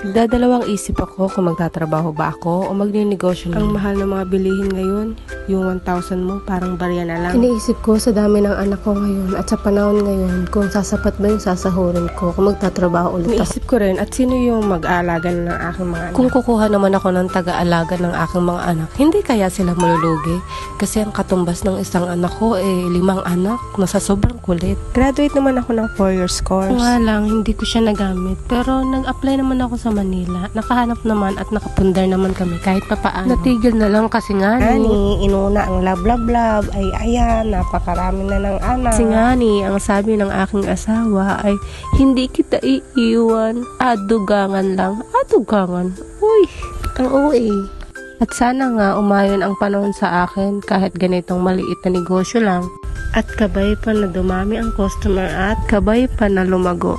Dadalawang isip ako kung magtatrabaho ba ako o magninegosyo na. Ang mahal ng mga bilihin ngayon, yung 1,000 mo parang barya na lang. Iniisip ko sa dami ng anak ko ngayon at sa panahon ngayon kung sasapat ba yung sasahurin ko kung magtatrabaho ulit ako. Iniisip ko rin at sino yung mag-aalaga ng aking mga anak. Kung kukuha naman ako ng taga-alaga ng aking mga anak, hindi kaya sila malulugi? Kasi ang katumbas ng isang anak ko 5 anak na sa sobrang kulit. Graduate naman ako ng 4 years course. Nga lang, hindi ko siya nagamit. Pero nag-apply naman ako sa Manila. Nakahanap naman at nakapundar naman kami kahit papaano. Natigil na lang kasi nga inuna ang love, ay ayan, napakarami na ng anak. Kasi nga ang sabi ng aking asawa ay hindi kita iiwan. Adugangan lang. Adugangan. Uy, ang uwi. At sana nga umayon ang panahon sa akin kahit ganitong maliit na negosyo lang. At kabay pa na dumami ang customer at kabay pa na lumago.